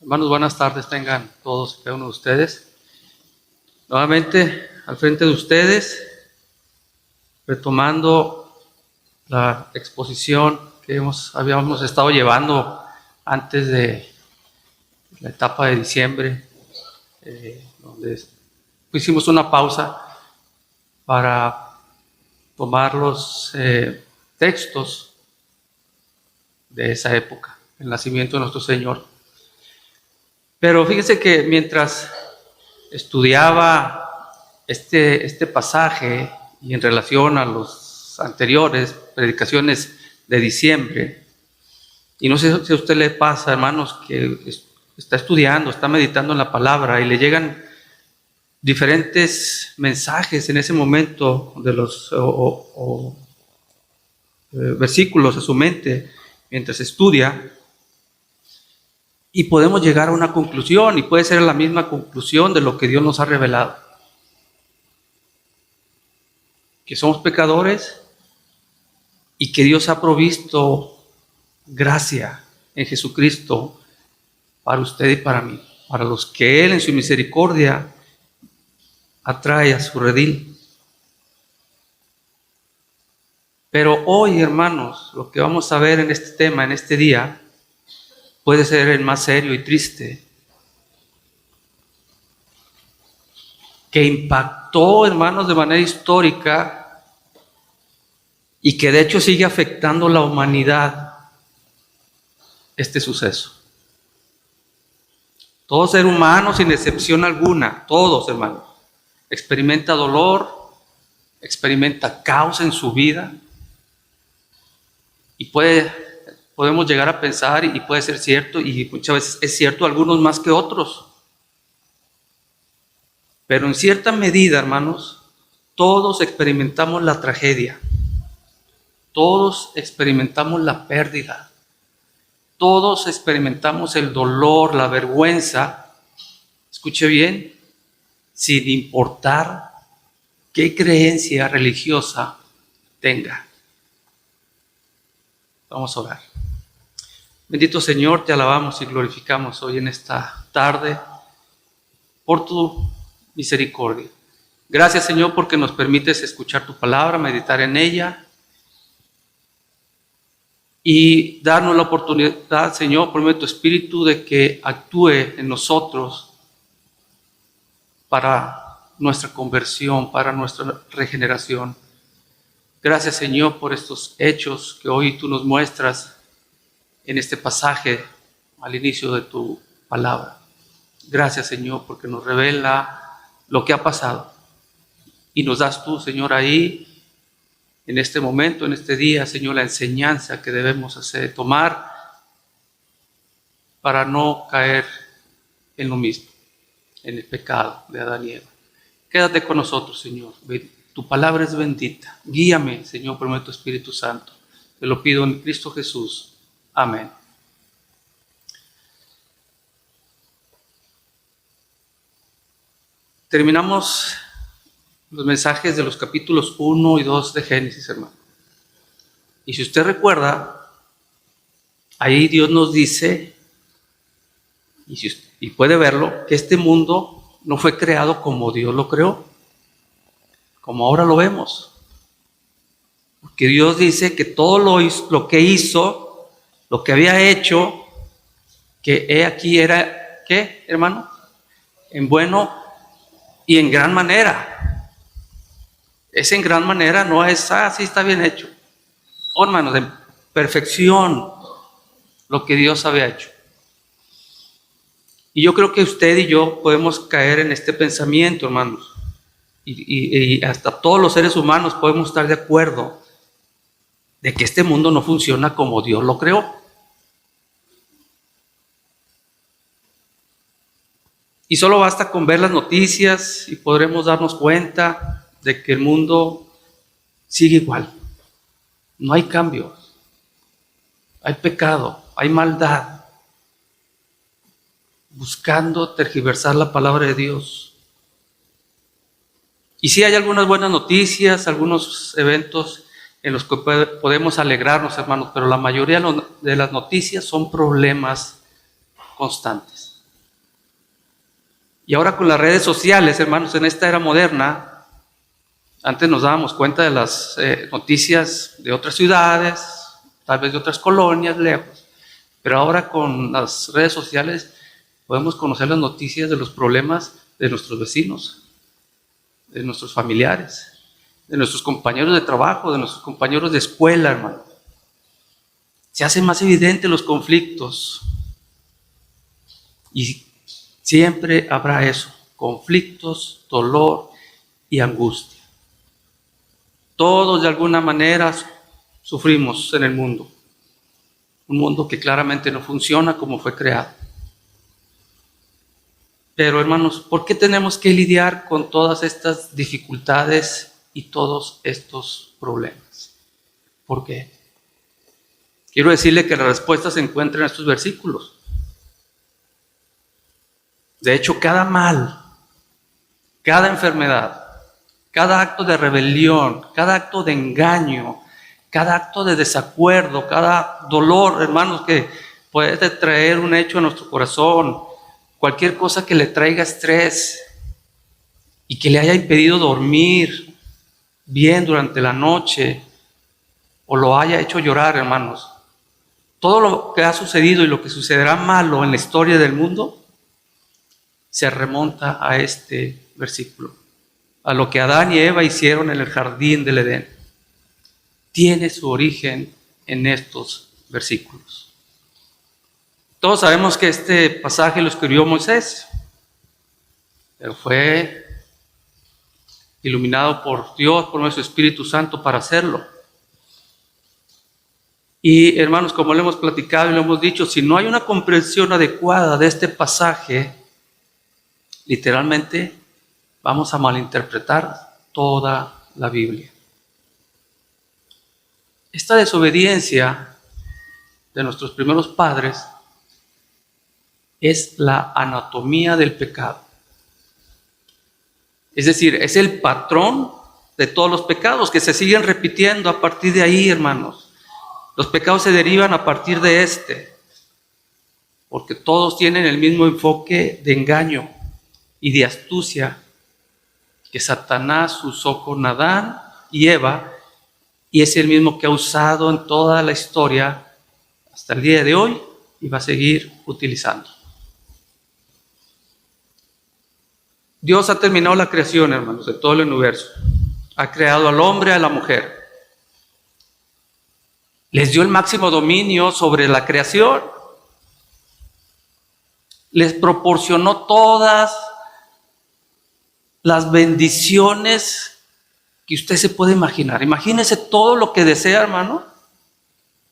Hermanos, buenas tardes tengan todos y cada uno de ustedes. Nuevamente al frente de ustedes, retomando la exposición que habíamos estado llevando antes de la etapa de diciembre, donde hicimos una pausa para tomar los textos de esa época, el nacimiento de nuestro Señor. Pero fíjense que mientras estudiaba este pasaje y en relación a los anteriores predicaciones de diciembre, y no sé si a usted le pasa, hermanos, que está estudiando, está meditando en la palabra y le llegan diferentes mensajes en ese momento de los versículos a su mente mientras estudia. Y podemos llegar a una conclusión, y puede ser la misma conclusión de lo que Dios nos ha revelado. Que somos pecadores y que Dios ha provisto gracia en Jesucristo para usted y para mí, para los que Él en su misericordia atrae a su redil. Pero hoy, hermanos, lo que vamos a ver en este tema, en este día, puede ser el más serio y triste, que impactó, hermanos, de manera histórica y que de hecho sigue afectando a la humanidad este suceso. Todo ser humano, sin excepción alguna, todos, hermanos, experimenta dolor, experimenta caos en su vida y podemos llegar a pensar, y puede ser cierto, y muchas veces es cierto, algunos más que otros. Pero en cierta medida, hermanos, todos experimentamos la tragedia. Todos experimentamos la pérdida. Todos experimentamos el dolor, la vergüenza. Escuche bien, sin importar qué creencia religiosa tenga. Vamos a orar. Bendito Señor, te alabamos y glorificamos hoy en esta tarde por tu misericordia. Gracias, Señor, porque nos permites escuchar tu palabra, meditar en ella y darnos la oportunidad, Señor, por medio de tu Espíritu, de que actúe en nosotros para nuestra conversión, para nuestra regeneración. Gracias, Señor, por estos hechos que hoy tú nos muestras en este pasaje al inicio de tu palabra. Gracias, Señor, porque nos revela lo que ha pasado y nos das tú, Señor, ahí en este momento, en este día, Señor, la enseñanza que debemos tomar para no caer en lo mismo, en el pecado de Adán y Eva. Quédate con nosotros, Señor. Tu palabra es bendita. Guíame, Señor, por medio de tu Espíritu Santo. Te lo pido en Cristo Jesús. Amén. Terminamos los mensajes de los capítulos 1 y 2 de Génesis, hermano. Y si usted recuerda, ahí Dios nos dice, y puede verlo, que este mundo no fue creado como Dios lo creó, como ahora lo vemos. Porque Dios dice que todo lo que hizo, lo que había hecho, que he aquí era, ¿qué, hermano? En bueno y en gran manera. Es en gran manera, no es así, está bien hecho. Oh, hermanos, de perfección lo que Dios había hecho. Y yo creo que usted y yo podemos caer en este pensamiento, hermanos. Y hasta todos los seres humanos podemos estar de acuerdo de que este mundo no funciona como Dios lo creó. Y solo basta con ver las noticias y podremos darnos cuenta de que el mundo sigue igual. No hay cambios. Hay pecado, hay maldad, buscando tergiversar la palabra de Dios. Y sí hay algunas buenas noticias, algunos eventos en los que podemos alegrarnos, hermanos, pero la mayoría de las noticias son problemas constantes. Y ahora con las redes sociales, hermanos, en esta era moderna, antes nos dábamos cuenta de las noticias de otras ciudades, tal vez de otras colonias lejos, pero ahora con las redes sociales podemos conocer las noticias de los problemas de nuestros vecinos, de nuestros familiares, de nuestros compañeros de trabajo, de nuestros compañeros de escuela, hermano. Se hacen más evidentes los conflictos y siempre habrá eso, conflictos, dolor y angustia. Todos de alguna manera sufrimos en el mundo, un mundo que claramente no funciona como fue creado. Pero hermanos, ¿por qué tenemos que lidiar con todas estas dificultades y todos estos problemas? ¿Por qué? Quiero decirle que la respuesta se encuentra en estos versículos. De hecho, cada mal, cada enfermedad, cada acto de rebelión, cada acto de engaño, cada acto de desacuerdo, cada dolor, hermanos, que puede traer un hecho a nuestro corazón, cualquier cosa que le traiga estrés y que le haya impedido dormir bien durante la noche o lo haya hecho llorar, hermanos. Todo lo que ha sucedido y lo que sucederá malo en la historia del mundo se remonta a este versículo, a lo que Adán y Eva hicieron en el jardín del Edén. Tiene su origen en estos versículos. Todos sabemos que este pasaje lo escribió Moisés, pero fue iluminado por Dios, por nuestro Espíritu Santo para hacerlo. Y hermanos, como lo hemos platicado y lo hemos dicho, si no hay una comprensión adecuada de este pasaje, literalmente vamos a malinterpretar toda la Biblia. Esta desobediencia de nuestros primeros padres es la anatomía del pecado. Es decir, es el patrón de todos los pecados que se siguen repitiendo a partir de ahí, hermanos. Los pecados se derivan a partir de porque todos tienen el mismo enfoque de engaño y de astucia que Satanás usó con Adán y Eva, y es el mismo que ha usado en toda la historia hasta el día de hoy y va a seguir utilizando. Dios ha terminado la creación, hermanos, de todo el universo. Ha creado al hombre y a la mujer. Les dio el máximo dominio sobre la creación. Les proporcionó todas las bendiciones que usted se puede imaginar. Imagínese todo lo que desea, hermano.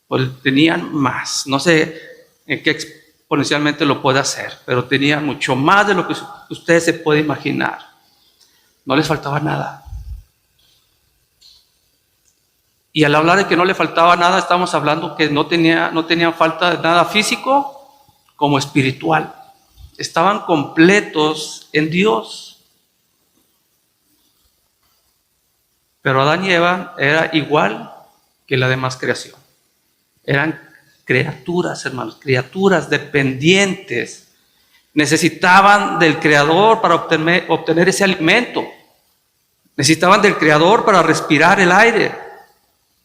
Pues tenían más. No sé en qué exponencialmente lo puede hacer, pero tenían mucho más de lo que usted se puede imaginar. No les faltaba nada. Y al hablar de que no le faltaba nada, estamos hablando que no tenían falta de nada físico como espiritual. Estaban completos en Dios. Pero Adán y Eva era igual que la demás creación. Eran criaturas, hermanos, criaturas dependientes. Necesitaban del Creador para obtener ese alimento. Necesitaban del Creador para respirar el aire.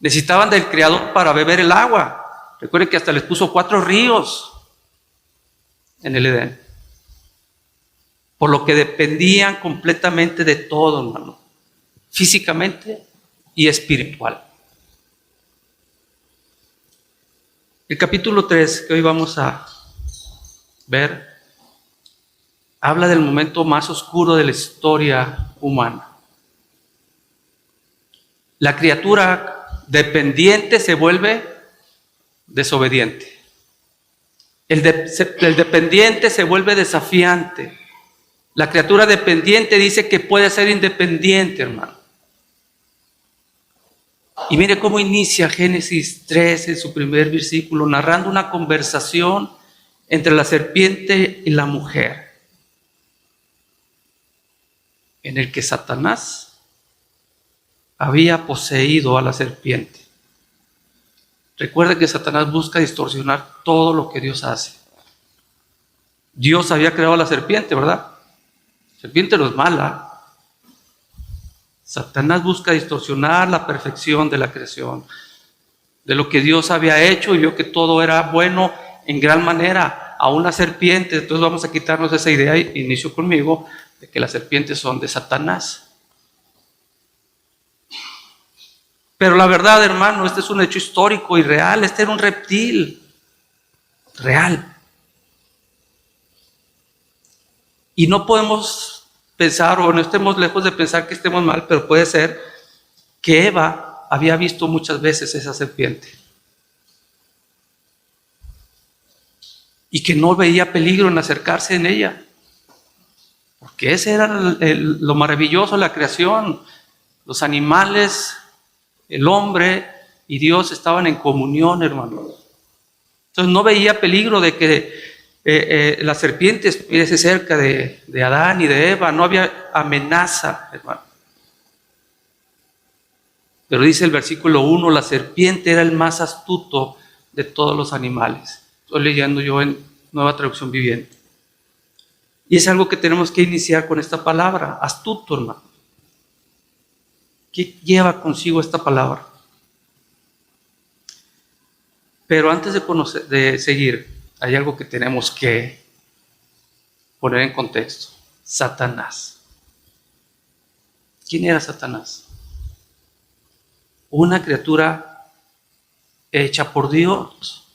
Necesitaban del Creador para beber el agua. Recuerden que hasta les puso 4 ríos en el Edén. Por lo que dependían completamente de todo, hermano. Físicamente y espiritual. El capítulo 3 que hoy vamos a ver habla del momento más oscuro de la historia humana. La criatura dependiente se vuelve desobediente. El dependiente se vuelve desafiante. La criatura dependiente dice que puede ser independiente, hermano. Y mire cómo inicia Génesis 3 en su primer versículo, narrando una conversación entre la serpiente y la mujer, en el que Satanás había poseído a la serpiente. Recuerda que Satanás busca distorsionar todo lo que Dios hace. Dios había creado a la serpiente, ¿verdad? La serpiente no es mala. Satanás busca distorsionar la perfección de la creación, de lo que Dios había hecho, y vio que todo era bueno en gran manera, aún la serpiente. Entonces vamos a quitarnos esa idea, inicio conmigo, de que las serpientes son de Satanás. Pero la verdad, hermano, este es un hecho histórico y real. Este era un reptil real. Y no podemos pensar, o no estemos lejos de pensar que estemos mal, pero puede ser que Eva había visto muchas veces esa serpiente y que no veía peligro en acercarse en ella, porque ese era lo maravilloso de la creación. Los animales, el hombre y Dios estaban en comunión, hermano. Entonces no veía peligro de que la serpiente estuviese cerca de Adán y de Eva. No había amenaza, hermano. Pero dice el versículo 1, la serpiente era el más astuto de todos los animales. Estoy leyendo yo en Nueva Traducción Viviente. Y es algo que tenemos que iniciar con esta palabra, astuto, hermano. ¿Qué lleva consigo esta palabra? Pero antes de seguir, hay algo que tenemos que poner en contexto. Satanás. ¿Quién era Satanás? Una criatura hecha por Dios.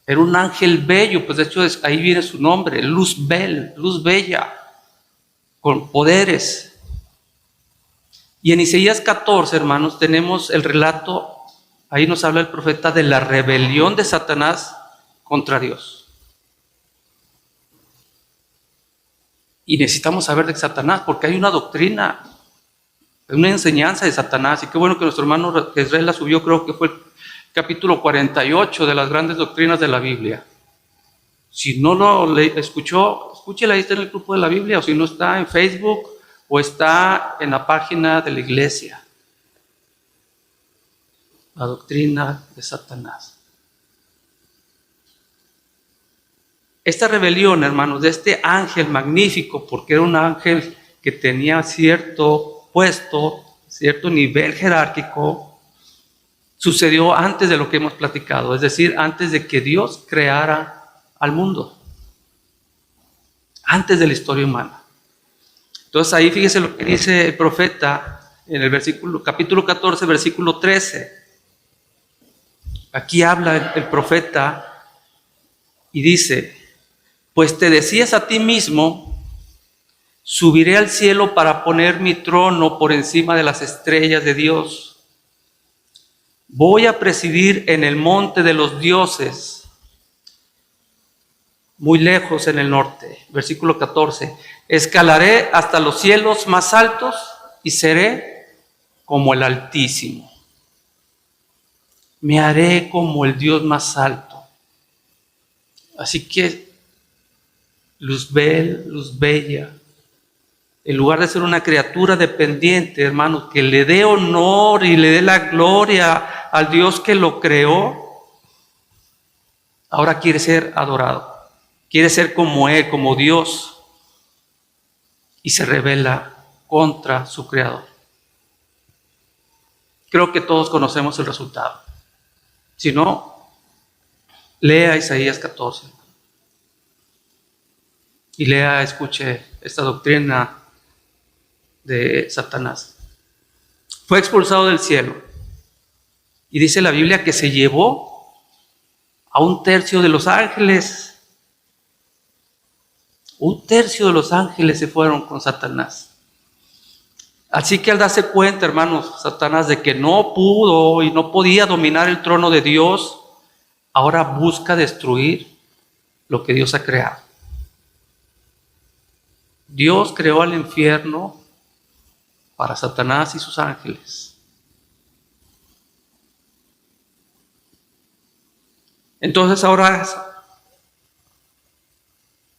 Era un ángel bello, pues de hecho ahí viene su nombre, Luzbel, luz bella, con poderes. Y en Isaías 14, hermanos, tenemos el relato, ahí nos habla el profeta de la rebelión de Satanás contra Dios. Y necesitamos saber de Satanás, porque hay una doctrina, una enseñanza de Satanás. Y qué bueno que nuestro hermano Israel la subió, creo que fue el capítulo 48 de las grandes doctrinas de la Biblia. Si no lo escuchó, escúchela, ahí está en el grupo de la Biblia, o si no está en Facebook, o está en la página de la iglesia. La doctrina de Satanás. Esta rebelión, hermanos, de este ángel magnífico, porque era un ángel que tenía cierto puesto, cierto nivel jerárquico, sucedió antes de lo que hemos platicado, es decir, antes de que Dios creara al mundo, antes de la historia humana. Entonces ahí fíjese lo que dice el profeta en el capítulo 14, versículo 13. Aquí habla el profeta y dice: pues te decías a ti mismo, subiré al cielo para poner mi trono por encima de las estrellas de Dios. Voy a presidir en el monte de los dioses, muy lejos en el norte. Versículo 14. Escalaré hasta los cielos más altos y seré como el Altísimo. Me haré como el Dios más alto. Así que Luzbel, luz bella, en lugar de ser una criatura dependiente, hermanos, que le dé honor y le dé la gloria al Dios que lo creó, ahora quiere ser adorado, quiere ser como Él, como Dios, y se rebela contra su Creador. Creo que todos conocemos el resultado. Si no, lea Isaías 14 y escuche esta doctrina de Satanás. Fue expulsado del cielo y dice la Biblia que se llevó a 1/3 de los ángeles. 1/3 de los ángeles se fueron con Satanás. Así que al darse cuenta, hermanos, Satanás, de que no pudo y no podía dominar el trono de Dios, ahora busca destruir lo que Dios ha creado. Dios creó al infierno para Satanás y sus ángeles. Entonces ahora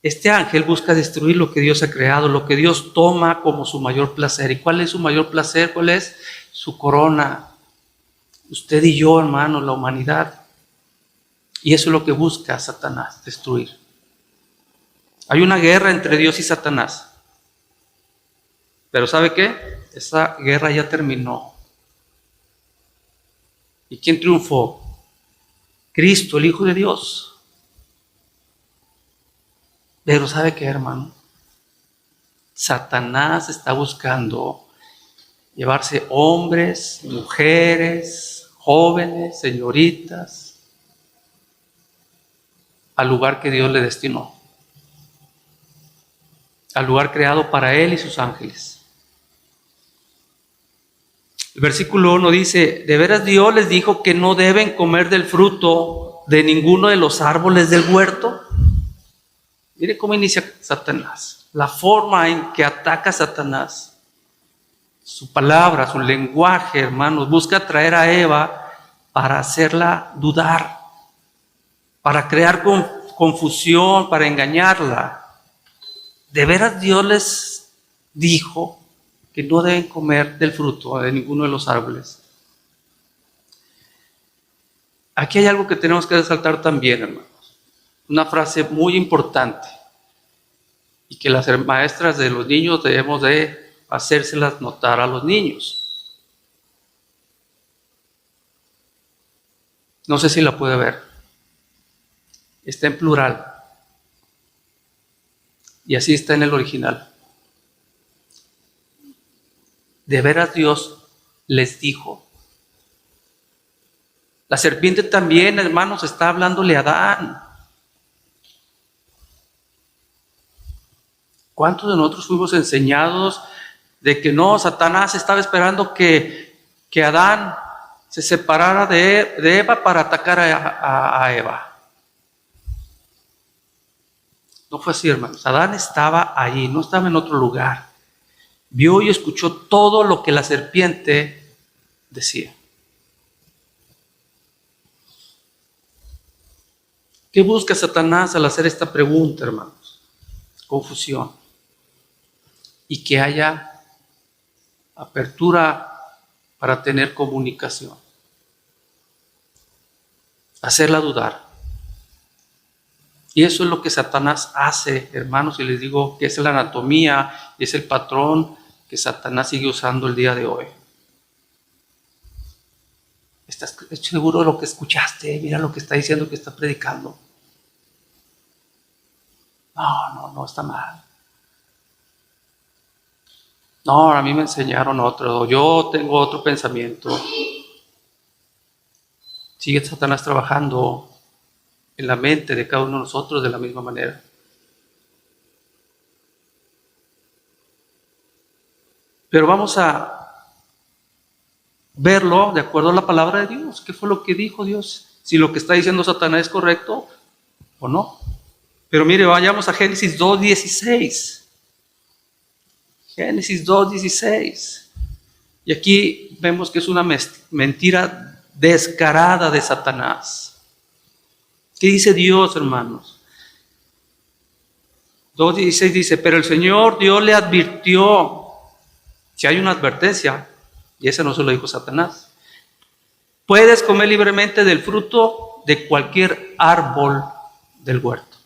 este ángel busca destruir lo que Dios ha creado, lo que Dios toma como su mayor placer. ¿Y cuál es su mayor placer? ¿Cuál es su corona? Usted y yo, hermanos, la humanidad. Y eso es lo que busca Satanás, destruir. Hay una guerra entre Dios y Satanás. Pero ¿sabe qué? Esa guerra ya terminó. ¿Y quién triunfó? Cristo, el Hijo de Dios. Pero ¿sabe qué, hermano? Satanás está buscando llevarse hombres, mujeres, jóvenes, señoritas, al lugar que Dios le destinó, al lugar creado para él y sus ángeles. El versículo 1 dice: de veras Dios les dijo que no deben comer del fruto de ninguno de los árboles del huerto. Mire cómo inicia Satanás, la forma en que ataca Satanás. Su palabra, su lenguaje, hermanos, busca traer a Eva para hacerla dudar, para crear confusión, para engañarla. ¿De veras Dios les dijo que no deben comer del fruto de ninguno de los árboles? Aquí hay algo que tenemos que resaltar también, hermanos. Una frase muy importante y que las maestras de los niños debemos de hacérselas notar a los niños. No sé si la puede ver. Está en plural. Y así está en el original. De veras Dios les dijo. La serpiente también, hermanos, está hablándole a Adán. ¿Cuántos de nosotros fuimos enseñados de que no, Satanás estaba esperando que Adán se separara de Eva para atacar a Eva? No fue así, hermanos. Adán estaba allí, no estaba en otro lugar. Vio y escuchó todo lo que la serpiente decía. ¿Qué busca Satanás al hacer esta pregunta, hermanos? Confusión. Y que haya apertura para tener comunicación. Hacerla dudar. Y eso es lo que Satanás hace, hermanos, y les digo que es la anatomía, es el patrón que Satanás sigue usando el día de hoy. ¿Estás seguro de lo que escuchaste? Mira lo que está diciendo, que está predicando. No, está mal. No, a mí me enseñaron otro, yo tengo otro pensamiento. Sigue Satanás trabajando en la mente de cada uno de nosotros de la misma manera. Pero vamos a verlo de acuerdo a la palabra de Dios. ¿Qué fue lo que dijo Dios? Si lo que está diciendo Satanás es correcto o no. Pero mire, vayamos a Génesis 2:16. Génesis 2:16. Y aquí vemos que es una mentira descarada de Satanás. ¿Qué dice Dios, hermanos? 2:16 dice: pero el Señor Dios le advirtió. Si hay una advertencia, y esa no se lo dijo Satanás: puedes comer libremente del fruto de cualquier árbol del huerto.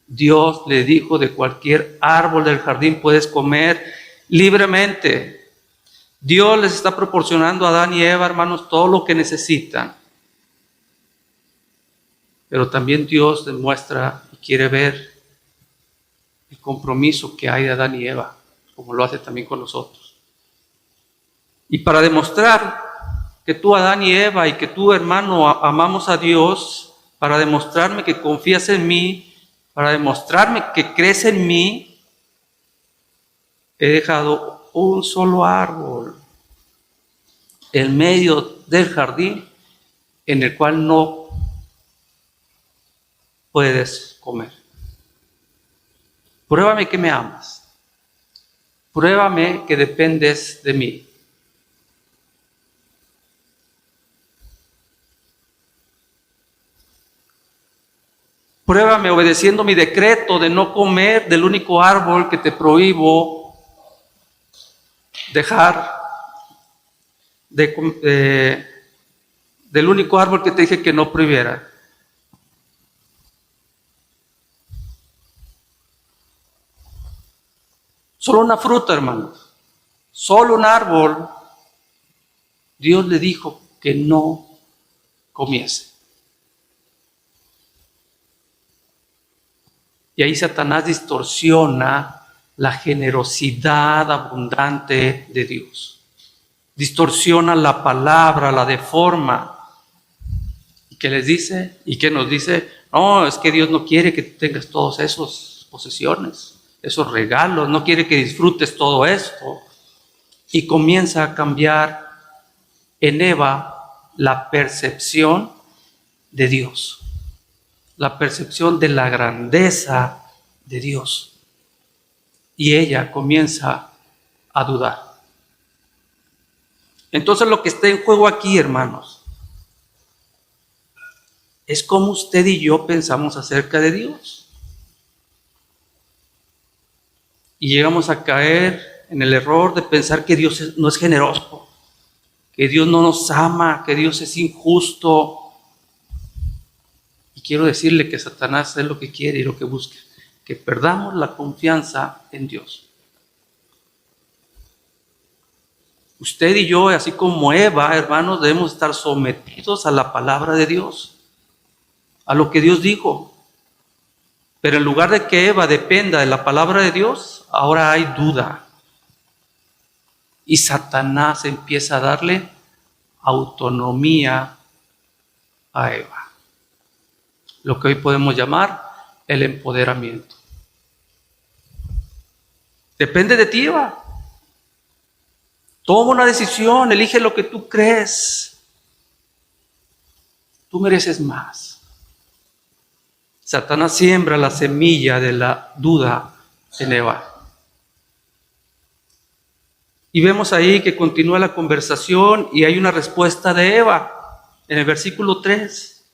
Dios le dijo: de cualquier árbol del jardín puedes comer libremente. Dios les está proporcionando a Adán y Eva, hermanos, todo lo que necesitan. Pero también Dios demuestra y quiere ver el compromiso que hay de Adán y Eva, como lo hace también con nosotros. Y para demostrar que tú, Adán y Eva, y que tú, hermano, amamos a Dios, para demostrarme que confías en mí, para demostrarme que crees en mí, he dejado un solo árbol en medio del jardín en el cual no puedes comer. Pruébame que me amas. Pruébame que dependes de mí. Pruébame obedeciendo mi decreto de no comer del único árbol que te prohíbo dejar, del único árbol que te dije que no prohibiera. Solo una fruta, hermanos. Solo un árbol. Dios le dijo que no comiese. Y ahí Satanás distorsiona la generosidad abundante de Dios. Distorsiona la palabra, la deforma. ¿Y qué les dice? ¿Y qué nos dice? No, es que Dios no quiere que tengas todas esas posesiones, esos regalos, no quiere que disfrutes todo esto. Y comienza a cambiar en Eva la percepción de Dios, la percepción de la grandeza de Dios. Y ella comienza a dudar. Entonces lo que está en juego aquí, hermanos, es cómo usted y yo pensamos acerca de Dios. Y llegamos a caer en el error de pensar que Dios no es generoso, que Dios no nos ama, que Dios es injusto. Y quiero decirle que Satanás es lo que quiere y lo que busca, que perdamos la confianza en Dios. Usted y yo, así como Eva, hermanos, debemos estar sometidos a la palabra de Dios, a lo que Dios dijo. Pero en lugar de que Eva dependa de la palabra de Dios, ahora hay duda. Y Satanás empieza a darle autonomía a Eva. Lo que hoy podemos llamar el empoderamiento. Depende de ti, Eva. Toma una decisión, elige lo que tú crees. Tú mereces más. Satanás siembra la semilla de la duda en Eva. Y vemos ahí que continúa la conversación y hay una respuesta de Eva en el versículo 3.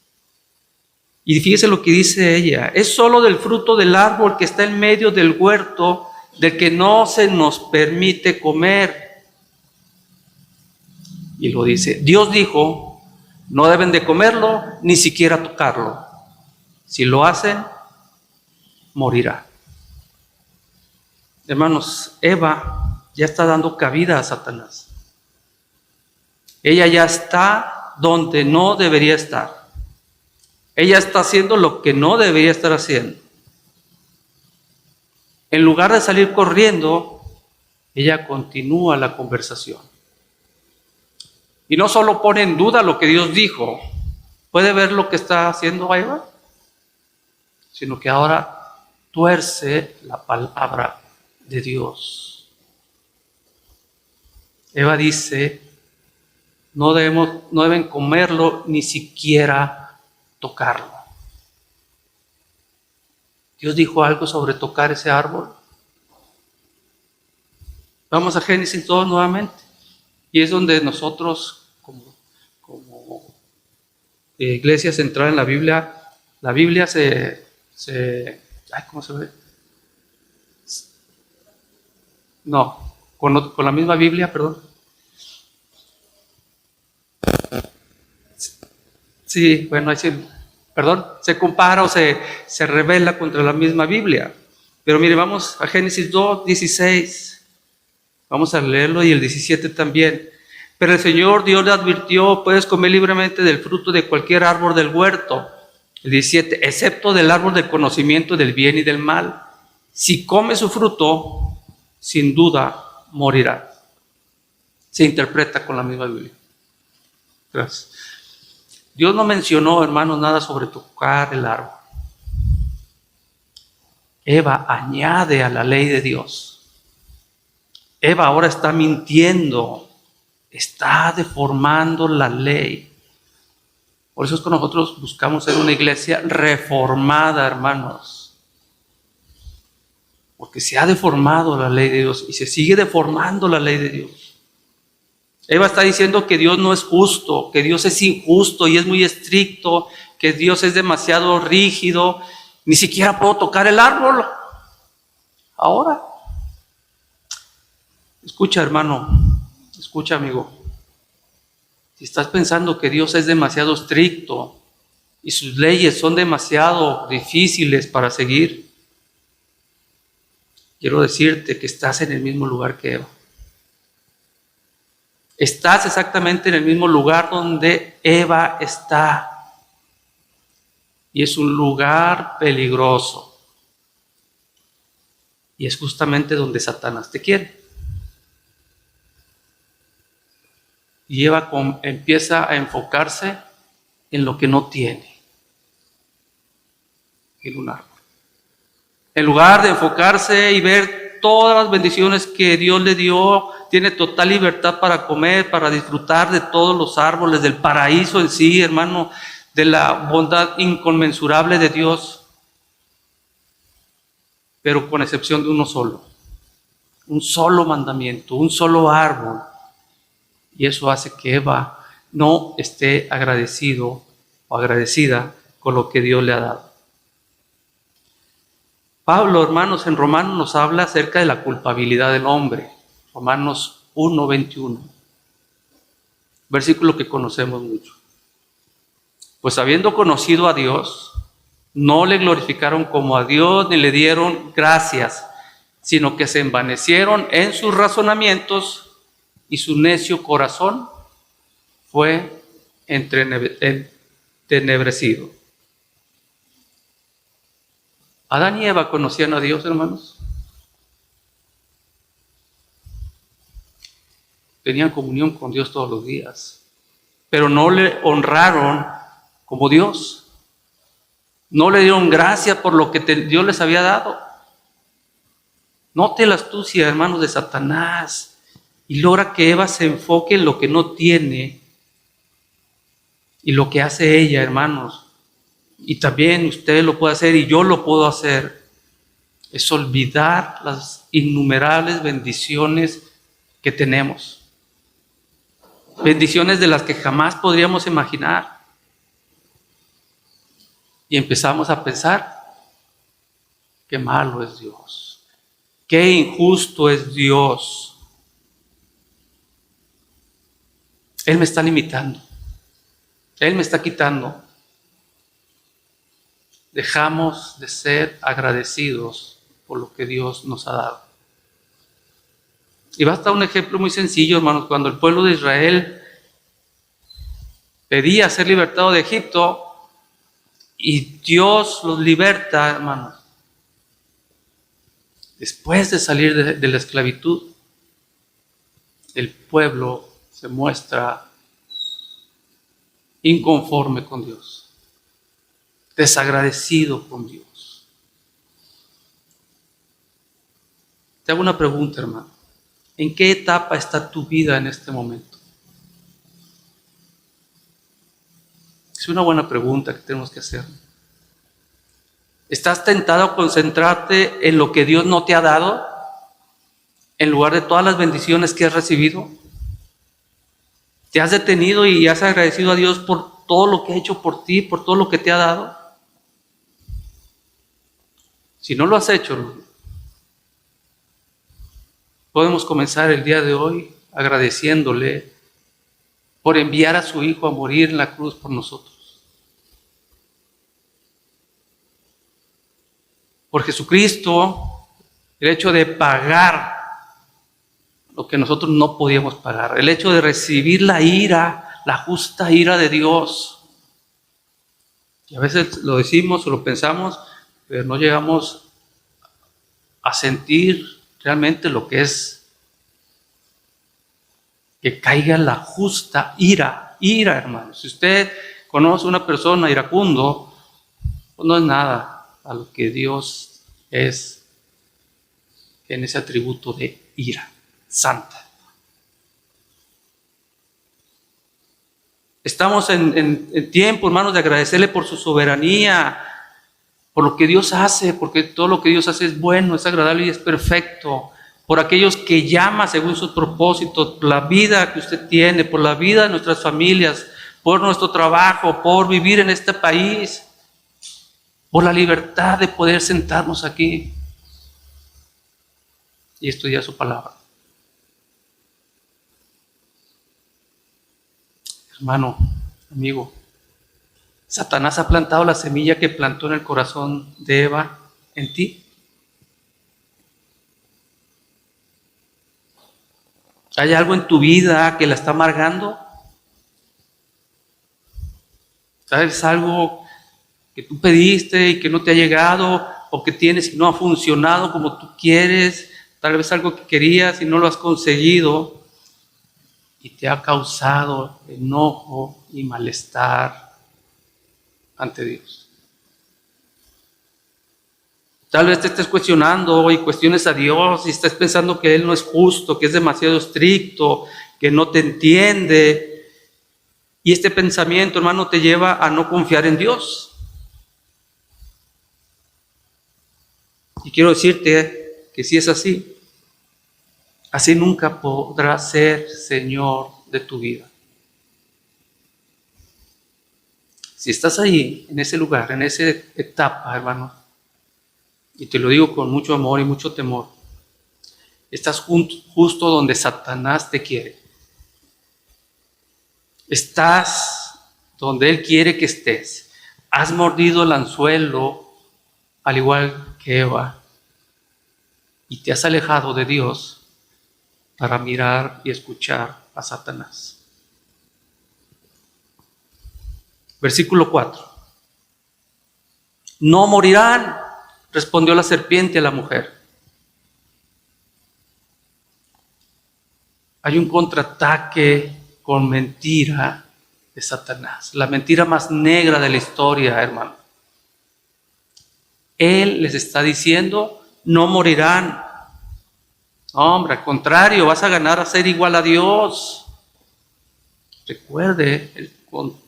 Y fíjese lo que dice ella: es solo del fruto del árbol que está en medio del huerto, del que no se nos permite comer. Y lo dice, Dios dijo, no deben de comerlo, ni siquiera tocarlo. Si lo hacen, morirá. Hermanos, Eva ya está dando cabida a Satanás. Ella ya está donde no debería estar. Ella está haciendo lo que no debería estar haciendo. En lugar de salir corriendo, ella continúa la conversación. Y no solo pone en duda lo que Dios dijo, ¿puede ver lo que está haciendo Eva? Sino que ahora tuerce la palabra de Dios. Eva dice, no deben comerlo, ni siquiera tocarlo. ¿Dios dijo algo sobre tocar ese árbol? Vamos a Génesis 2 nuevamente. Y es donde nosotros, como iglesia central en la Biblia ¿cómo se ve? No, con la misma Biblia, perdón. Sí, bueno, ahí sí, perdón, se compara o se revela contra la misma Biblia. Pero mire, vamos a Génesis 2, 16. Vamos a leerlo y el 17 también. Pero el Señor Dios le advirtió, puedes comer libremente del fruto de cualquier árbol del huerto. El 17, excepto del árbol del conocimiento del bien y del mal. Si come su fruto, sin duda morirá. Se interpreta con la misma Biblia. Gracias. Dios no mencionó, hermanos, nada sobre tocar el árbol. Eva añade a la ley de Dios. Eva ahora está mintiendo, está deformando la ley. Por eso es que nosotros buscamos ser una iglesia reformada, hermanos. Porque se ha deformado la ley de Dios y se sigue deformando la ley de Dios. Eva está diciendo que Dios no es justo, que Dios es injusto y es muy estricto, que Dios es demasiado rígido. Ni siquiera puedo tocar el árbol. Ahora. Escucha, hermano, escucha, amigo. Si estás pensando que Dios es demasiado estricto y sus leyes son demasiado difíciles para seguir, quiero decirte que estás en el mismo lugar que Eva. Estás exactamente en el mismo lugar donde Eva está. Y es un lugar peligroso. Y es justamente donde Satanás te quiere. Y Eva empieza a enfocarse en lo que no tiene. En un árbol. En lugar de enfocarse y ver todas las bendiciones que Dios le dio, tiene total libertad para comer, para disfrutar de todos los árboles, del paraíso en sí, hermano, de la bondad inconmensurable de Dios, pero con excepción de uno solo. Un solo mandamiento, un solo árbol. Y eso hace que Eva no esté agradecido o agradecida con lo que Dios le ha dado. Pablo, hermanos, en Romanos nos habla acerca de la culpabilidad del hombre. Romanos 1:21. Versículo que conocemos mucho. Pues habiendo conocido a Dios, no le glorificaron como a Dios ni le dieron gracias, sino que se envanecieron en sus razonamientos y su necio corazón fue entenebrecido. Adán y Eva conocían a Dios, hermanos. Tenían comunión con Dios todos los días, pero no le honraron como Dios. No le dieron gracia por lo que Dios les había dado. Note la astucia, hermanos, de Satanás, y logra que Eva se enfoque en lo que no tiene. Y lo que hace ella, hermanos, y también usted lo puede hacer y yo lo puedo hacer, es olvidar las innumerables bendiciones que tenemos. Bendiciones de las que jamás podríamos imaginar. Y empezamos a pensar, qué malo es Dios, qué injusto es Dios. Él me está limitando, Él me está quitando. Dejamos de ser agradecidos por lo que Dios nos ha dado. Y basta un ejemplo muy sencillo, hermanos. Cuando el pueblo de Israel pedía ser libertado de Egipto y Dios los liberta, hermanos, después de salir de la esclavitud, el pueblo se muestra inconforme con Dios, desagradecido con Dios. Te hago una pregunta, hermano. ¿En qué etapa está tu vida en este momento? Es una buena pregunta que tenemos que hacer. ¿Estás tentado a concentrarte en lo que Dios no te ha dado, en lugar de todas las bendiciones que has recibido? ¿Te has detenido y has agradecido a Dios por todo lo que ha hecho por ti, por todo lo que te ha dado? Si no lo has hecho, hermano, podemos comenzar el día de hoy agradeciéndole por enviar a su Hijo a morir en la cruz por nosotros. Por Jesucristo, el hecho de pagar lo que nosotros no podíamos pagar, el hecho de recibir la ira, la justa ira de Dios. Y a veces lo decimos o lo pensamos, pero no llegamos a sentir realmente lo que es que caiga la justa ira, hermanos. Si usted conoce a una persona iracundo, pues no es nada a lo que Dios es en ese atributo de ira santa. Estamos en tiempo, hermanos, de agradecerle por su soberanía, por lo que Dios hace, porque todo lo que Dios hace es bueno, es agradable y es perfecto. Por aquellos que llama según sus propósitos, por la vida que usted tiene, por la vida de nuestras familias, por nuestro trabajo, por vivir en este país, por la libertad de poder sentarnos aquí y estudiar su palabra. Hermano, amigo, Satanás ha plantado la semilla que plantó en el corazón de Eva en ti. ¿Hay algo en tu vida que la está amargando? ¿Sabes algo que tú pediste y que no te ha llegado, o que tienes y no ha funcionado como tú quieres? Tal vez algo que querías y no lo has conseguido y te ha causado enojo y malestar ante Dios. Tal vez te estés cuestionando y cuestiones a Dios y estés pensando que Él no es justo, que es demasiado estricto, que no te entiende. Y este pensamiento, hermano, te lleva a no confiar en Dios. Y quiero decirte que si es así, así nunca podrás ser Señor de tu vida. Si estás ahí, en ese lugar, en esa etapa, hermano, y te lo digo con mucho amor y mucho temor, estás justo donde Satanás te quiere. Estás donde Él quiere que estés. Has mordido el anzuelo, al igual que Eva, y te has alejado de Dios para mirar y escuchar a Satanás. Versículo 4. No morirán, respondió la serpiente a la mujer. Hay un contraataque con mentira de Satanás, la mentira más negra de la historia, hermano. Él les está diciendo, no morirán. Hombre, al contrario, vas a ganar a ser igual a Dios. Recuerde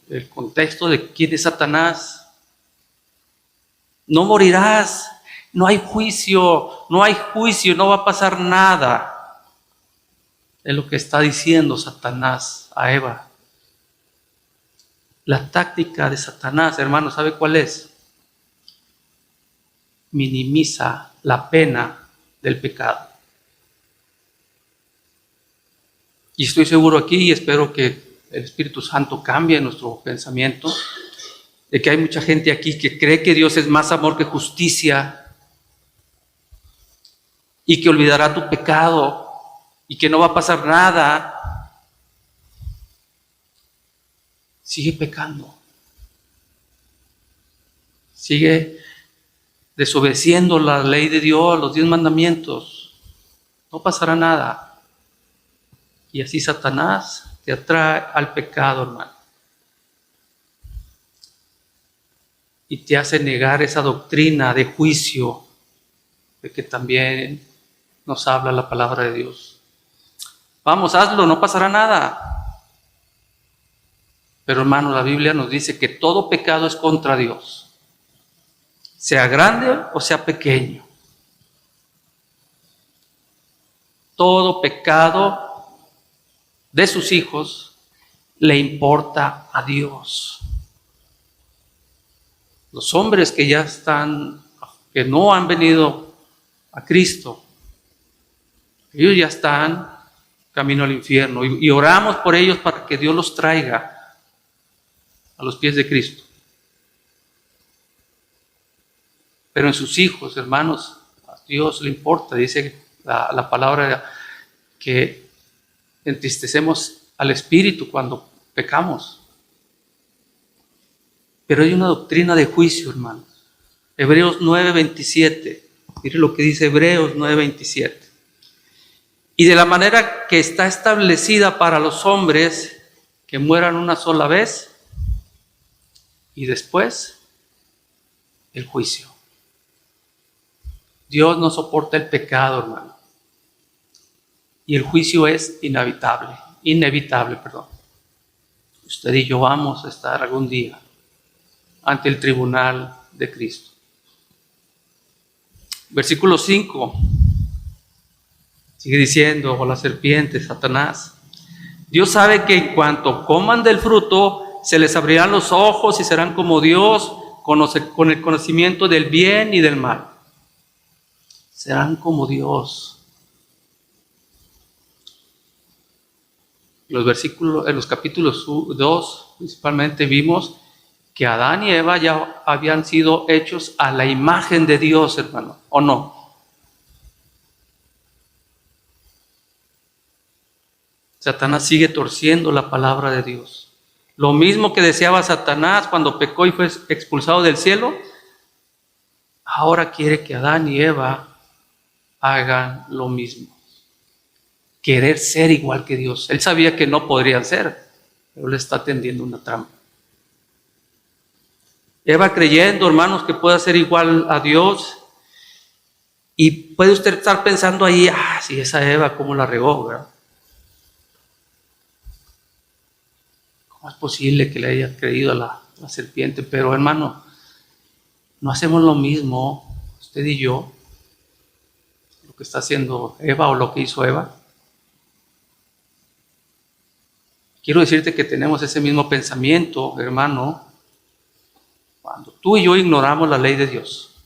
el contexto de quién es Satanás. No morirás, no hay juicio, no va a pasar nada. Es lo que está diciendo Satanás a Eva. La táctica de Satanás, hermano, ¿sabe cuál es? Minimiza la pena del pecado. Y estoy seguro aquí, y espero que el Espíritu Santo cambie nuestro pensamiento, de que hay mucha gente aquí que cree que Dios es más amor que justicia y que olvidará tu pecado y que no va a pasar nada. Sigue pecando. Sigue desobedeciendo la ley de Dios, los 10 mandamientos. No pasará nada. Y así Satanás te atrae al pecado, hermano. Y te hace negar esa doctrina de juicio de que también nos habla la palabra de Dios. Vamos, hazlo, no pasará nada. Pero hermano, la Biblia nos dice que todo pecado es contra Dios, sea grande o sea pequeño. Todo pecado de sus hijos le importa a Dios. Los hombres que ya están, que no han venido a Cristo, ellos ya están camino al infierno y oramos por ellos para que Dios los traiga a los pies de Cristo. Pero en sus hijos, hermanos, a Dios le importa. Dice la palabra que entristecemos al Espíritu cuando pecamos. Pero hay una doctrina de juicio, hermanos. Hebreos 9:27. Mire lo que dice Hebreos 9:27. Y de la manera que está establecida para los hombres que mueran una sola vez y después el juicio. Dios no soporta el pecado, hermano. Y el juicio es inevitable. Usted y yo vamos a estar algún día ante el tribunal de Cristo. Versículo 5. Sigue diciendo, o la serpiente, Satanás. Dios sabe que en cuanto coman del fruto, se les abrirán los ojos y serán como Dios, con el conocimiento del bien y del mal. Serán como Dios. En los capítulos 2, principalmente vimos que Adán y Eva ya habían sido hechos a la imagen de Dios, hermano, ¿o no? Satanás sigue torciendo la palabra de Dios. Lo mismo que deseaba Satanás cuando pecó y fue expulsado del cielo, ahora quiere que Adán y Eva hagan lo mismo. Querer ser igual que Dios. Él sabía que no podrían ser, pero le está tendiendo una trampa. Eva creyendo, hermanos, que pueda ser igual a Dios. Y puede usted estar pensando ahí, sí, esa Eva, ¿cómo la regó, verdad? ¿Cómo es posible que le haya creído a la serpiente? Pero, hermano, no hacemos lo mismo, usted y yo, lo que está haciendo Eva o lo que hizo Eva. Quiero decirte que tenemos ese mismo pensamiento, hermano, cuando tú y yo ignoramos la ley de Dios.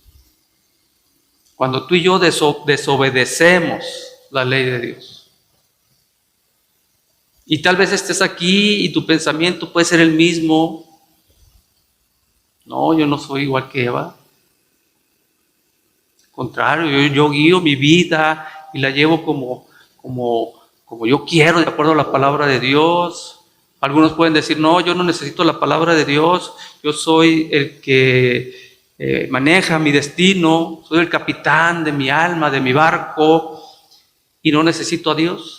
Cuando tú y yo desobedecemos la ley de Dios. Y tal vez estés aquí y tu pensamiento puede ser el mismo. No, yo no soy igual que Eva. Al contrario, yo guío mi vida y la llevo como yo quiero, de acuerdo a la palabra de Dios. Algunos pueden decir, no, yo no necesito la palabra de Dios. Yo soy el que maneja mi destino. Soy el capitán de mi alma, de mi barco. Y no necesito a Dios.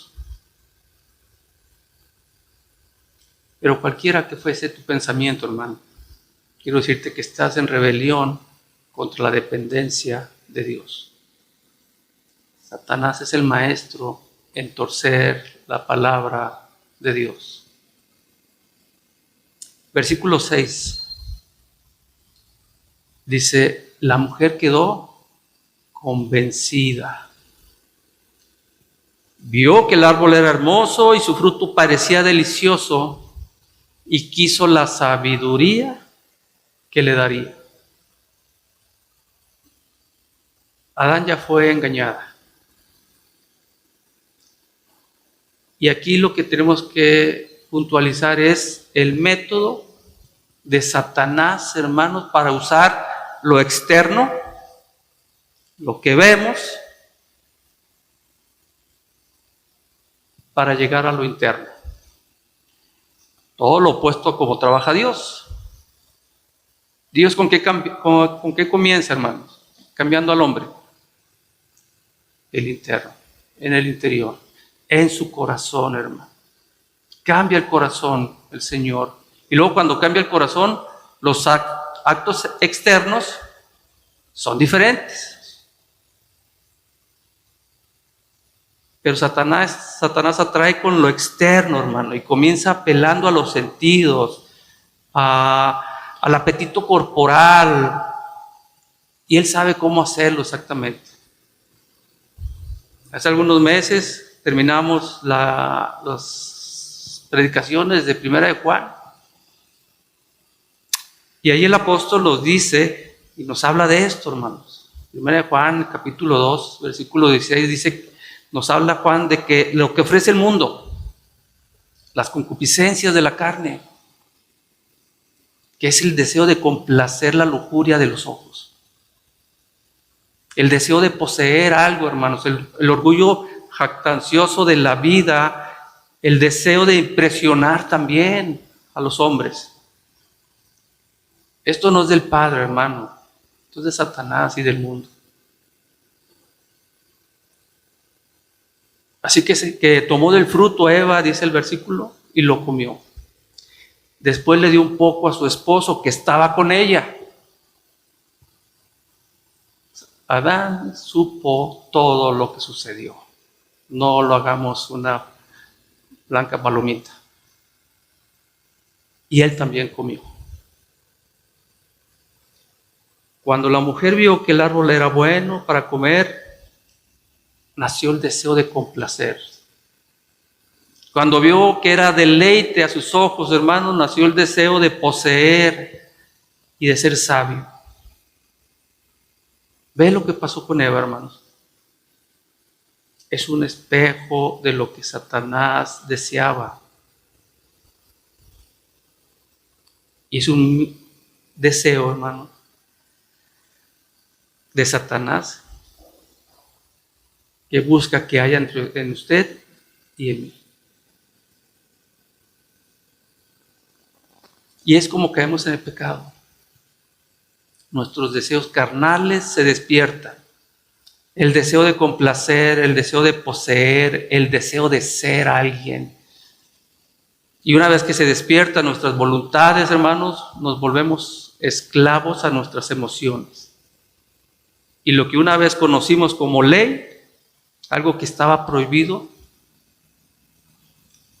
Pero cualquiera que fuese tu pensamiento, hermano, quiero decirte que estás en rebelión contra la dependencia de Dios. Satanás es el maestro en torcer la palabra de Dios. Versículo 6 dice, la mujer quedó convencida. Vio que el árbol era hermoso y su fruto parecía delicioso y quiso la sabiduría que le daría. Adán ya fue engañada. Y aquí lo que tenemos que puntualizar es el método de Satanás, hermanos, para usar lo externo, lo que vemos, para llegar a lo interno. Todo lo opuesto a cómo trabaja Dios. Dios ¿con qué comienza, hermanos? Cambiando al hombre. El interno, en el interior, en su corazón, hermano. Cambia el corazón el Señor. Y luego cuando cambia el corazón, los actos externos son diferentes. Pero Satanás atrae con lo externo, hermano, y comienza apelando a los sentidos, al apetito corporal, y él sabe cómo hacerlo exactamente. Hace algunos meses terminamos las predicaciones de Primera de Juan, y ahí el apóstol nos dice, y nos habla de esto, hermanos. Primera de Juan, capítulo 2, versículo 16, dice, nos habla Juan de que lo que ofrece el mundo, las concupiscencias de la carne, que es el deseo de complacer la lujuria de los ojos, el deseo de poseer algo, hermanos, el orgullo jactancioso de la vida, el deseo de impresionar también a los hombres. Esto no es del Padre, hermano, esto es de Satanás y del mundo. Así que tomó del fruto Eva, dice el versículo, y lo comió. Después le dio un poco a su esposo que estaba con ella. Adán supo todo lo que sucedió. No lo hagamos una blanca palomita. Y él también comió. Cuando la mujer vio que el árbol era bueno para comer, nació el deseo de complacer. Cuando vio que era deleite a sus ojos, hermanos, nació el deseo de poseer y de ser sabio. ¿Ve lo que pasó con Eva, hermanos? Es un espejo de lo que Satanás deseaba. Y es un deseo, hermano, de Satanás que busca que haya en usted y en mí. Y es como caemos en el pecado. Nuestros deseos carnales se despiertan. El deseo de complacer, el deseo de poseer, el deseo de ser alguien. Y una vez que se despiertan nuestras voluntades, hermanos, nos volvemos esclavos a nuestras emociones. Y lo que una vez conocimos como ley, algo que estaba prohibido,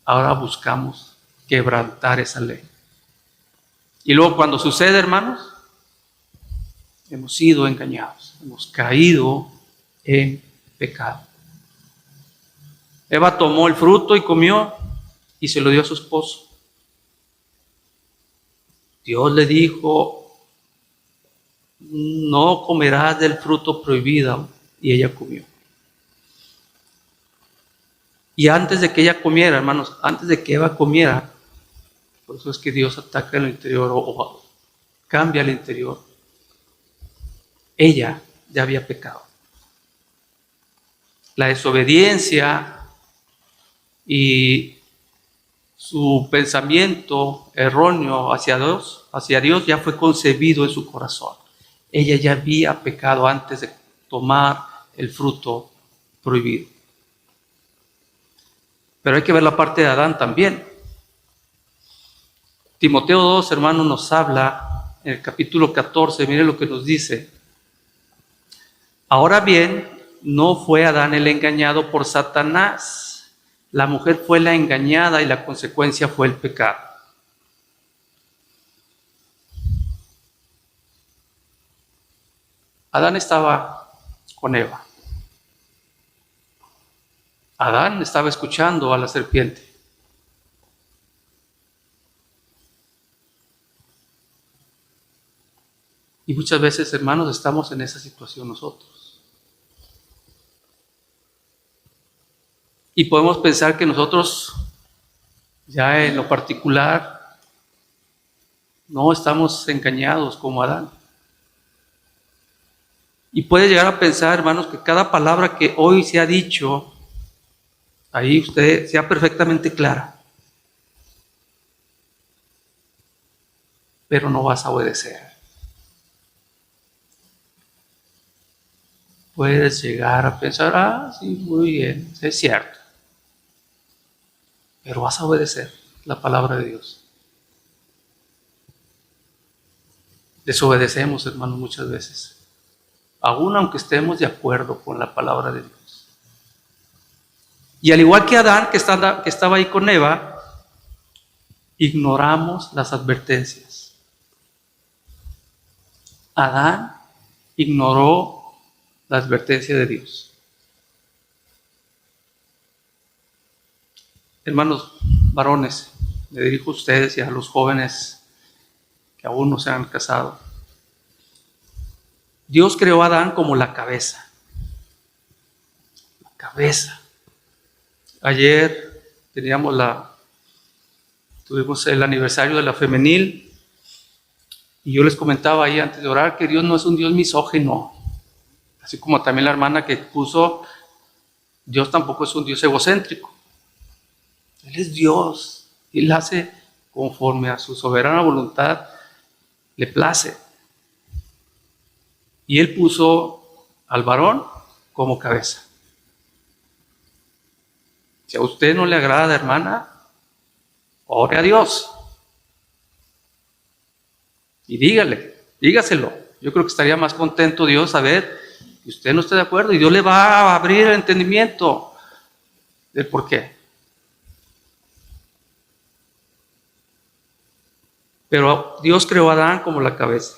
ahora buscamos quebrantar esa ley. Y luego cuando sucede, hermanos, hemos sido engañados, hemos caído en pecado. Eva tomó el fruto y comió y se lo dio a su esposo. Dios le dijo, no comerás del fruto prohibido, y ella comió. Y antes de que ella comiera, hermanos, antes de que Eva comiera, por eso es que Dios ataca en el interior o cambia el interior. Ella ya había pecado. La desobediencia y su pensamiento erróneo hacia Dios ya fue concebido en su corazón. Ella ya había pecado antes de tomar el fruto prohibido. Pero hay que ver la parte de Adán también. Timoteo 2, hermano, nos habla en el capítulo 14, mire lo que nos dice. Ahora bien, no fue Adán el engañado por Satanás. La mujer fue la engañada y la consecuencia fue el pecado. Adán estaba con Eva. Adán estaba escuchando a la serpiente. Y muchas veces, hermanos, estamos en esa situación nosotros. Y podemos pensar que nosotros, ya en lo particular, no estamos engañados como Adán. Y puede llegar a pensar, hermanos, que cada palabra que hoy se ha dicho, ahí usted sea perfectamente clara. Pero no vas a obedecer. Puedes llegar a pensar, sí, muy bien, es cierto. Pero vas a obedecer la palabra de Dios. Desobedecemos, hermanos, muchas veces. Aún aunque estemos de acuerdo con la palabra de Dios. Y al igual que Adán, que estaba ahí con Eva, ignoramos las advertencias. Adán ignoró la advertencia de Dios. Hermanos varones, me dirijo a ustedes y a los jóvenes que aún no se han casado. Dios creó a Adán como la cabeza. La cabeza. Ayer tuvimos el aniversario de la femenil y yo les comentaba ahí antes de orar que Dios no es un Dios misógino. Así como también la hermana que puso, Dios tampoco es un Dios egocéntrico. Él es Dios. Él hace conforme a su soberana voluntad le place. Y Él puso al varón como cabeza. Si a usted no le agrada, hermana, ore a Dios. Y dígaselo. Yo creo que estaría más contento Dios saber que usted no está de acuerdo y Dios le va a abrir el entendimiento del por qué. Pero Dios creó a Adán como la cabeza.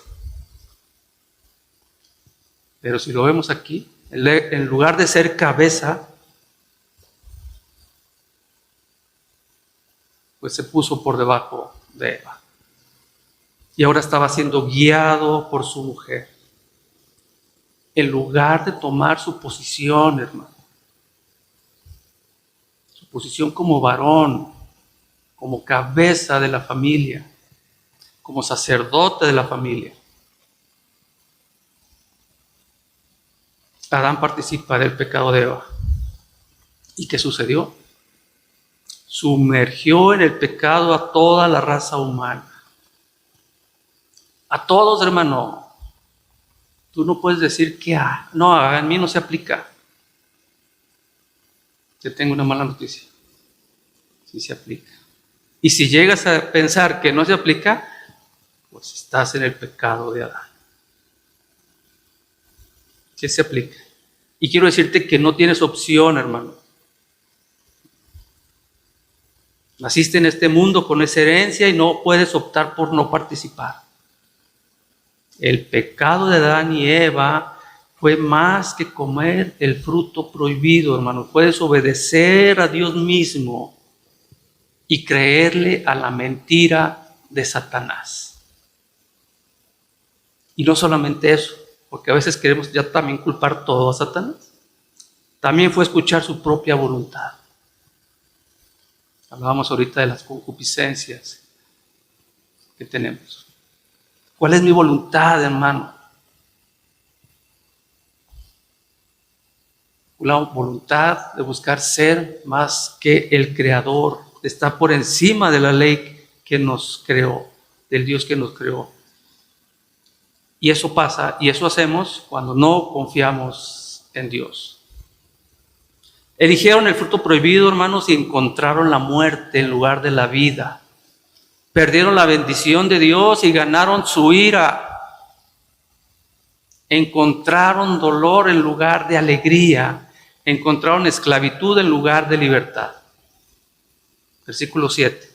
Pero si lo vemos aquí, en lugar de ser cabeza, pues se puso por debajo de Eva. Y ahora estaba siendo guiado por su mujer. En lugar de tomar su posición, hermano. Su posición como varón, como cabeza de la familia, como sacerdote de la familia. Adán participa del pecado de Eva. ¿Y qué sucedió? Sumergió en el pecado a toda la raza humana. A todos, hermano. Tú no puedes decir que no, a mí no se aplica. Te tengo una mala noticia. Sí se aplica. Y si llegas a pensar que no se aplica, pues estás en el pecado de Adán. Sí se aplica. Y quiero decirte que no tienes opción, hermano. Naciste en este mundo con esa herencia y no puedes optar por no participar. El pecado de Adán y Eva fue más que comer el fruto prohibido, hermano. Fue desobedecer a Dios mismo y creerle a la mentira de Satanás. Y no solamente eso, porque a veces queremos ya también culpar todo a Satanás. También fue escuchar su propia voluntad. Hablábamos ahorita de las concupiscencias que tenemos. ¿Cuál es mi voluntad, hermano? La voluntad de buscar ser más que el Creador, de estar por encima de la ley que nos creó, del Dios que nos creó. Y eso pasa, y eso hacemos cuando no confiamos en Dios. Eligieron el fruto prohibido, hermanos, y encontraron la muerte en lugar de la vida. Perdieron la bendición de Dios y ganaron su ira. Encontraron dolor en lugar de alegría. Encontraron esclavitud en lugar de libertad. Versículo 7.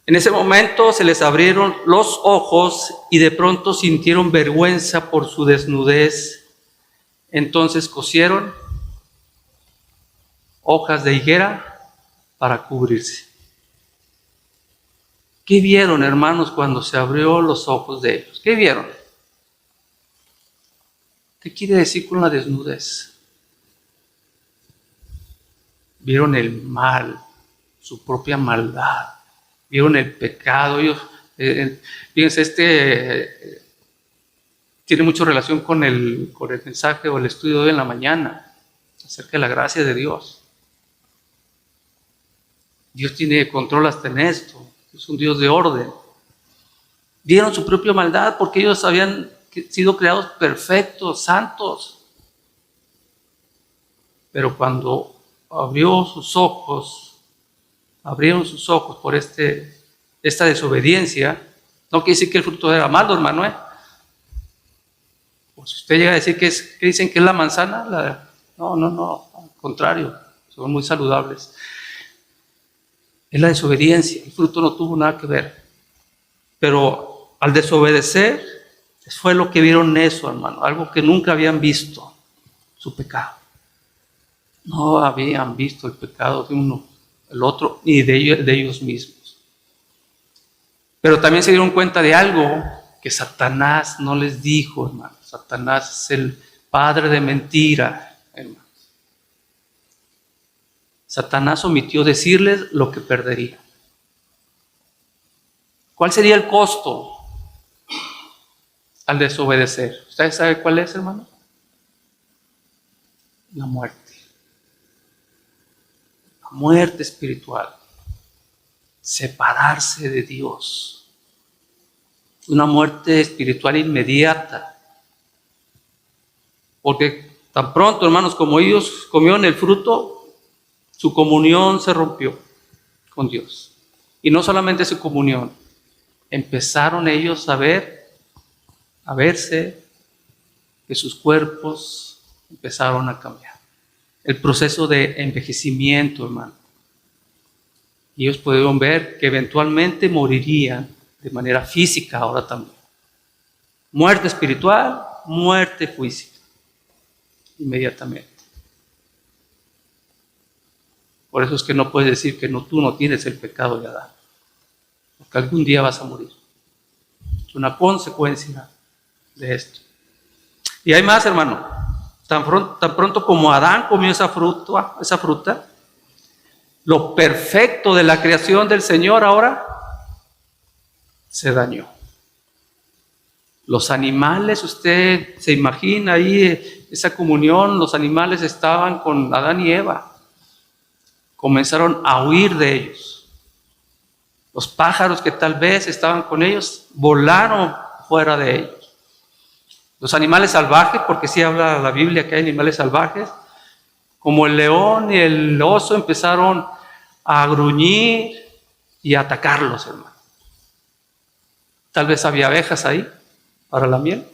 En ese momento se les abrieron los ojos y de pronto sintieron vergüenza por su desnudez. Entonces cosieron hojas de higuera para cubrirse. ¿Qué vieron, hermanos, cuando se abrió los ojos de ellos? ¿Qué vieron? ¿Qué quiere decir con la desnudez? Vieron el mal, su propia maldad. Vieron el pecado. Ellos, fíjense, tiene mucha relación con el mensaje o el estudio de hoy en la mañana acerca de la gracia de Dios. Dios tiene control hasta en esto. Es un Dios de orden. Vieron su propia maldad porque ellos habían sido creados perfectos, santos. Pero cuando abrieron sus ojos por esta desobediencia, no quiere decir que el fruto era malo, hermano. Pues si usted llega a decir que dicen que es la manzana, no, al contrario, son muy saludables. Es la desobediencia, el fruto no tuvo nada que ver. Pero al desobedecer, fue lo que vieron eso, hermano, algo que nunca habían visto, su pecado. No habían visto el pecado de uno, el otro, ni de ellos mismos. Pero también se dieron cuenta de algo que Satanás no les dijo, hermano. Satanás es el padre de mentira, hermano. Satanás omitió decirles lo que perderían. ¿Cuál sería el costo al desobedecer? ¿Usted sabe cuál es, hermano? La muerte. La muerte espiritual. Separarse de Dios. Una muerte espiritual inmediata. Porque tan pronto, hermanos, como ellos comieron el fruto, su comunión se rompió con Dios. Y no solamente su comunión, empezaron ellos a verse, que sus cuerpos empezaron a cambiar. El proceso de envejecimiento, hermano. Y ellos pudieron ver que eventualmente morirían de manera física ahora también. Muerte espiritual, muerte física. Inmediatamente. Por eso es que no puedes decir que tú no tienes el pecado de Adán. Porque algún día vas a morir. Es una consecuencia de esto. Y hay más, hermano. Tan pronto como Adán comió esa fruta, lo perfecto de la creación del Señor ahora se dañó. Los animales, usted se imagina ahí esa comunión, los animales estaban con Adán y Eva. Comenzaron a huir de ellos. Los pájaros que tal vez estaban con ellos volaron fuera de ellos. Los animales salvajes, porque sí habla la Biblia que hay animales salvajes, como el león y el oso, empezaron a gruñir y a atacarlos, hermano. Tal vez había abejas ahí para la miel.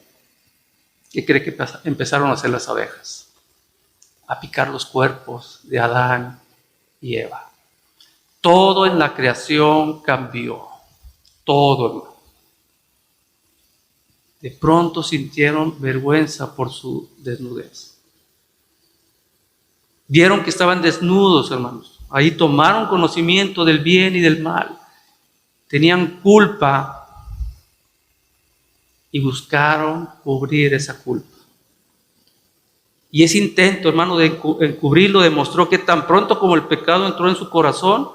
¿Qué cree que empezaron a hacer las abejas? A picar los cuerpos de Adán y Eva. Todo en la creación cambió. Todo, hermano. De pronto sintieron vergüenza por su desnudez. Vieron que estaban desnudos, hermanos. Ahí tomaron conocimiento del bien y del mal. Tenían culpa y buscaron cubrir esa culpa. Y ese intento, hermano, de encubrirlo demostró que tan pronto como el pecado entró en su corazón,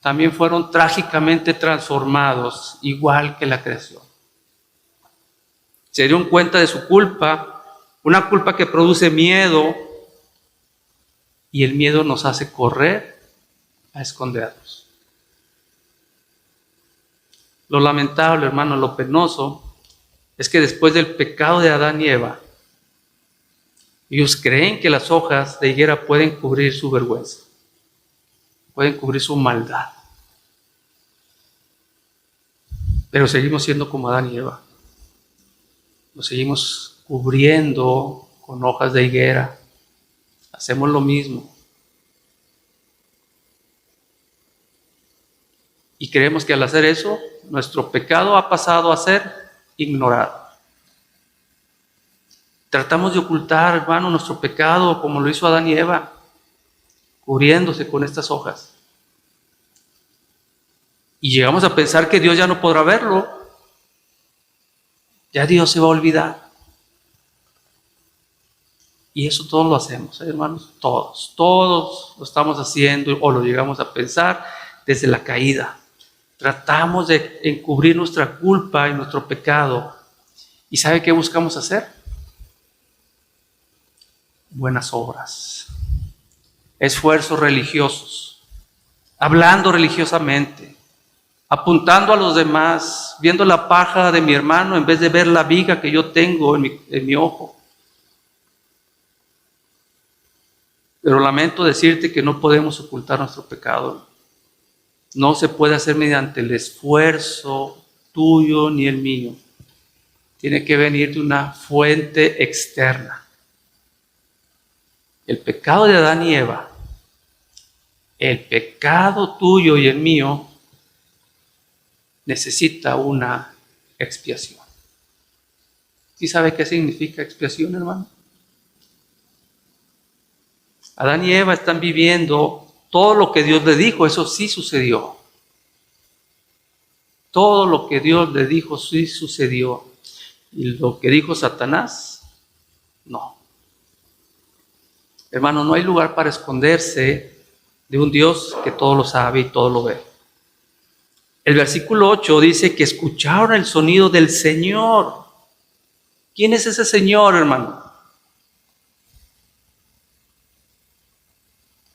también fueron trágicamente transformados, igual que la creación. Se dieron cuenta de su culpa, una culpa que produce miedo, y el miedo nos hace correr a escondernos. Lo lamentable, hermano, lo penoso, es que después del pecado de Adán y Eva, ellos creen que las hojas de higuera pueden cubrir su vergüenza, pueden cubrir su maldad. Pero seguimos siendo como Adán y Eva. Nos seguimos cubriendo con hojas de higuera. Hacemos lo mismo. Y creemos que al hacer eso, nuestro pecado ha pasado a ser ignorado. Tratamos de ocultar, hermano, nuestro pecado como lo hizo Adán y Eva, cubriéndose con estas hojas. Y llegamos a pensar que Dios ya no podrá verlo. Ya Dios se va a olvidar. Y eso todos lo hacemos, hermanos, todos lo estamos haciendo o lo llegamos a pensar desde la caída. Tratamos de encubrir nuestra culpa y nuestro pecado. ¿Y sabe qué buscamos hacer? Buenas obras, esfuerzos religiosos, hablando religiosamente, apuntando a los demás, viendo la paja de mi hermano en vez de ver la viga que yo tengo en mi ojo. Pero lamento decirte que no podemos ocultar nuestro pecado. No se puede hacer mediante el esfuerzo tuyo ni el mío. Tiene que venir de una fuente externa. El pecado de Adán y Eva, el pecado tuyo y el mío, necesita una expiación. ¿Sí sabe qué significa expiación, hermano? Adán y Eva están viviendo todo lo que Dios le dijo, eso sí sucedió. Todo lo que Dios le dijo sí sucedió. Y lo que dijo Satanás, no. Hermano, no hay lugar para esconderse de un Dios que todo lo sabe y todo lo ve. El versículo 8 dice que escucharon el sonido del Señor. ¿Quién es ese Señor, hermano?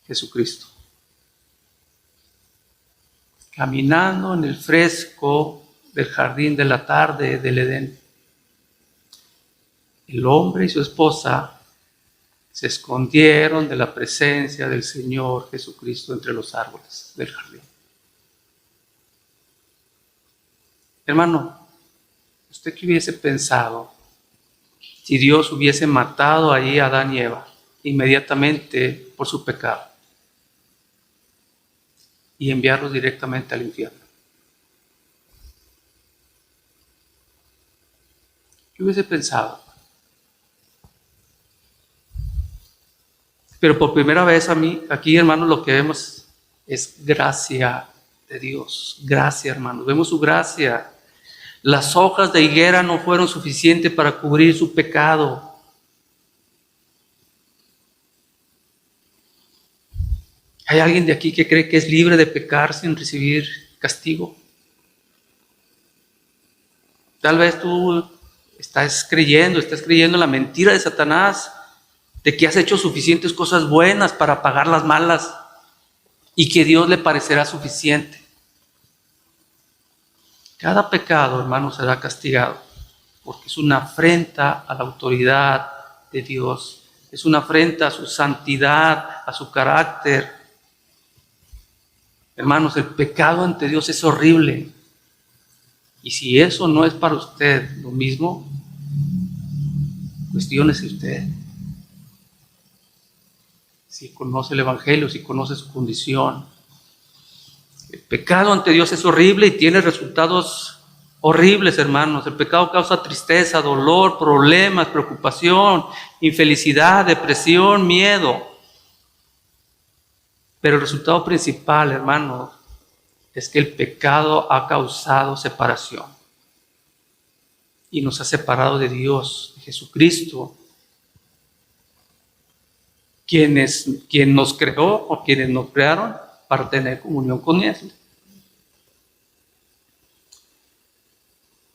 Jesucristo. Caminando en el fresco del jardín de la tarde del Edén. El hombre y su esposa se escondieron de la presencia del Señor Jesucristo entre los árboles del jardín. Hermano, ¿usted qué hubiese pensado si Dios hubiese matado ahí a Adán y Eva inmediatamente por su pecado y enviarlos directamente al infierno? ¿Qué hubiese pensado? Pero por primera vez aquí, hermanos, lo que vemos es gracia de Dios. Gracia, hermanos. Vemos su gracia. Las hojas de higuera no fueron suficientes para cubrir su pecado. ¿Hay alguien de aquí que cree que es libre de pecar sin recibir castigo? Tal vez tú estás creyendo la mentira de Satanás, de que has hecho suficientes cosas buenas para pagar las malas y que Dios le parecerá suficiente. Cada pecado, hermano, será castigado. porque es una afrenta a la autoridad de Dios, es una afrenta a su santidad, a su carácter. Hermanos, el pecado ante Dios es horrible. Y si eso no es para usted lo mismo, cuestiónese usted. Si conoce el Evangelio, si conoce su condición. El pecado ante Dios es horrible y tiene resultados horribles, hermanos. El pecado causa tristeza, dolor, problemas, preocupación, infelicidad, depresión, miedo. Pero el resultado principal, hermanos, es que el pecado ha causado separación. Y nos ha separado de Dios, de Jesucristo, quien nos creó o quienes nos crearon para tener comunión con Él.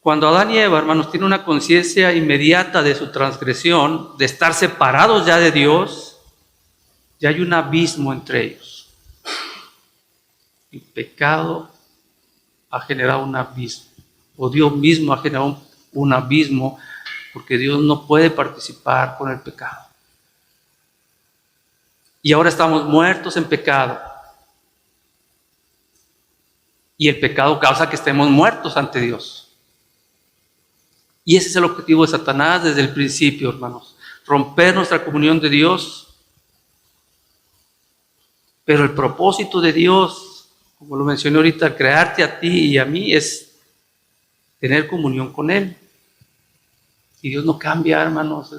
Cuando Adán y Eva, hermanos, tienen una conciencia inmediata de su transgresión, de estar separados ya de Dios, ya hay un abismo entre ellos. El pecado ha generado un abismo, o Dios mismo ha generado un abismo, porque Dios no puede participar con el pecado. Y ahora estamos muertos en pecado. Y el pecado causa que estemos muertos ante Dios. Y ese es el objetivo de Satanás desde el principio, hermanos. Romper nuestra comunión de Dios. Pero el propósito de Dios, como lo mencioné ahorita, al crearte a ti y a mí, es tener comunión con Él. Y Dios no cambia, hermanos.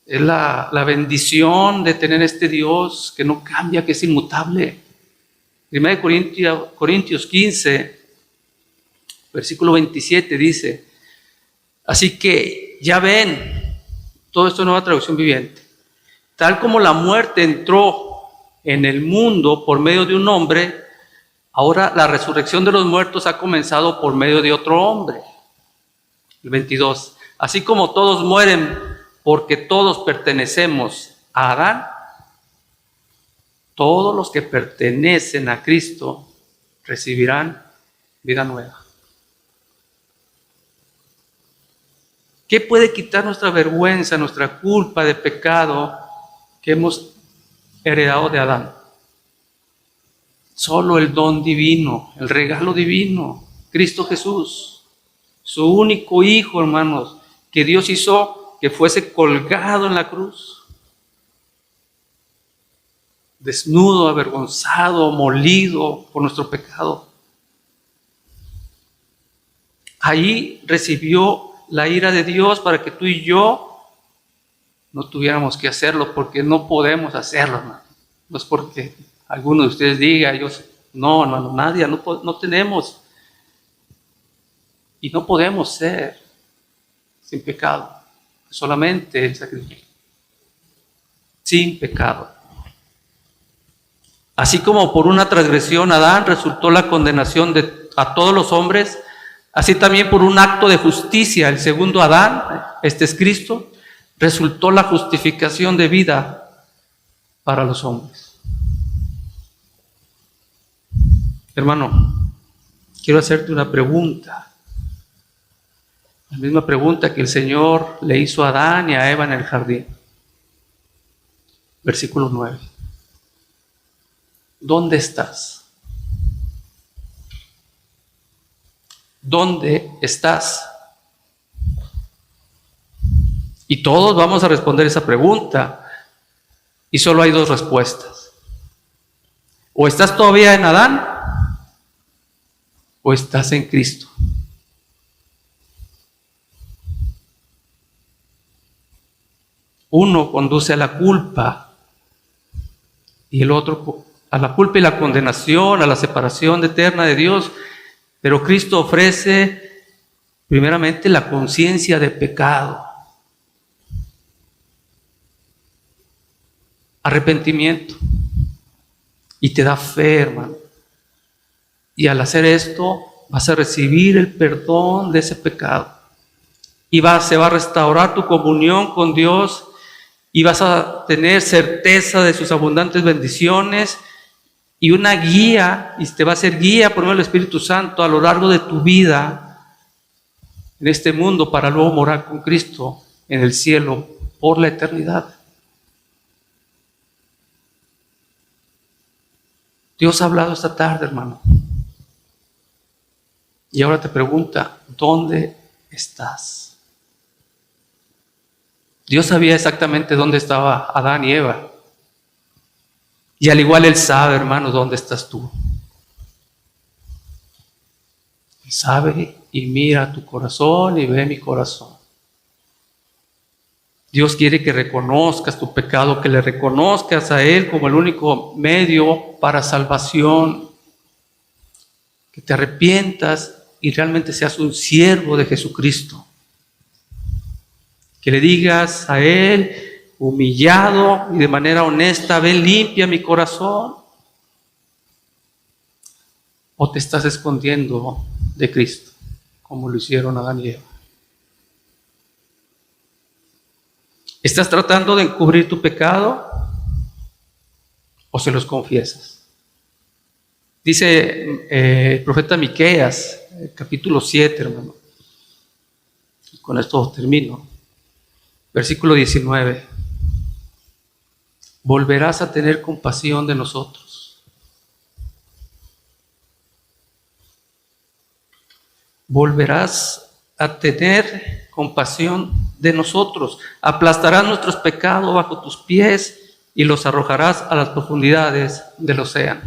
Es la bendición de tener este Dios que no cambia, que es inmutable. 1 Corintios 15, versículo 27 dice: así que ya ven, todo esto es Nueva Traducción Viviente, tal como la muerte entró en el mundo por medio de un hombre, ahora la resurrección de los muertos ha comenzado por medio de otro hombre. El 22, así como todos mueren porque todos pertenecemos a Adán, todos los que pertenecen a Cristo recibirán vida nueva. ¿Qué puede quitar nuestra vergüenza, nuestra culpa de pecado que hemos heredado de Adán? Solo el don divino, el regalo divino, Cristo Jesús, su único Hijo, hermanos, que Dios hizo que fuese colgado en la cruz, desnudo, avergonzado, molido por nuestro pecado. Ahí recibió la ira de Dios para que tú y yo no tuviéramos que hacerlo, porque no podemos hacerlo, hermano. No es porque alguno de ustedes diga, no, hermano, nadie, no tenemos y no podemos ser sin pecado. Solamente el sacrificio, sin pecado. Así como por una transgresión Adán resultó la condenación a todos los hombres, así también por un acto de justicia, el segundo Adán, este es Cristo, resultó la justificación de vida para los hombres. Hermano, quiero hacerte una pregunta. La misma pregunta que el Señor le hizo a Adán y a Eva en el jardín. Versículo 9. ¿Dónde estás? ¿Dónde estás? Y todos vamos a responder esa pregunta. Y solo hay dos respuestas. O estás todavía en Adán, o estás en Cristo. Uno conduce a la culpa y el otro a la culpa y la condenación, a la separación eterna de Dios. Pero Cristo ofrece primeramente la conciencia de pecado, arrepentimiento, y te da fe, hermano. Y al hacer esto vas a recibir el perdón de ese pecado y se va a restaurar tu comunión con Dios. Y vas a tener certeza de sus abundantes bendiciones y una guía, y te va a ser guía por medio del Espíritu Santo a lo largo de tu vida en este mundo para luego morar con Cristo en el cielo por la eternidad. Dios ha hablado esta tarde, hermano. Y ahora te pregunta, ¿dónde estás? Dios sabía exactamente dónde estaba Adán y Eva. Y al igual Él sabe, hermano, dónde estás tú. Él sabe y mira tu corazón y ve mi corazón. Dios quiere que reconozcas tu pecado, que le reconozcas a Él como el único medio para salvación, que te arrepientas y realmente seas un siervo de Jesucristo. Que le digas a Él, humillado y de manera honesta, ven, limpia mi corazón. ¿O te estás escondiendo de Cristo, como lo hicieron Adán y Eva? ¿Estás tratando de encubrir tu pecado o se los confiesas? Dice el profeta Miqueas, capítulo 7, hermano. Y con esto termino. Versículo 19. Volverás a tener compasión de nosotros. Volverás a tener compasión de nosotros. Aplastarás nuestros pecados bajo tus pies y los arrojarás a las profundidades del océano.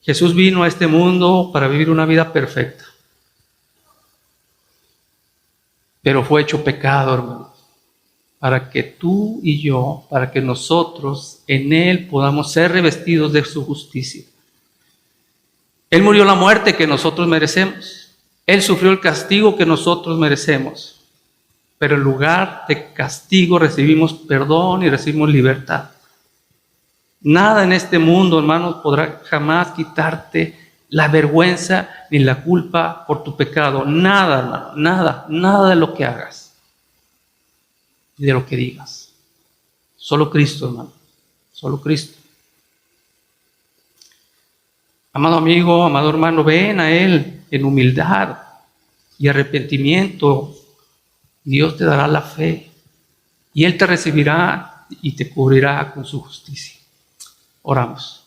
Jesús vino a este mundo para vivir una vida perfecta. Pero fue hecho pecado, hermano, para que tú y yo, para que nosotros en Él podamos ser revestidos de su justicia. Él murió la muerte que nosotros merecemos. Él sufrió el castigo que nosotros merecemos. Pero en lugar de castigo recibimos perdón y recibimos libertad. Nada en este mundo, hermanos, podrá jamás quitarte la vergüenza ni la culpa por tu pecado. Nada, hermano, nada de lo que hagas y de lo que digas. Solo Cristo, hermano, solo Cristo. Amado amigo, amado hermano, ven a Él en humildad y arrepentimiento. Dios te dará la fe y Él te recibirá y te cubrirá con su justicia. Oramos.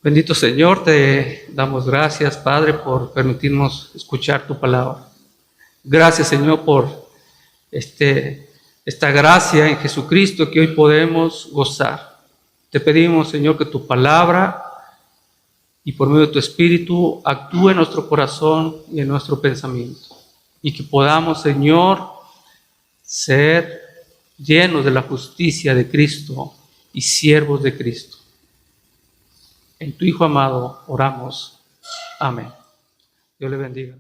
Bendito Señor, te damos gracias, Padre, por permitirnos escuchar tu palabra. Gracias, Señor, por esta gracia en Jesucristo que hoy podemos gozar. Te pedimos, Señor, que tu palabra y por medio de tu Espíritu actúe en nuestro corazón y en nuestro pensamiento. Y que podamos, Señor, ser llenos de la justicia de Cristo y siervos de Cristo. En tu Hijo amado oramos. Amén. Dios le bendiga.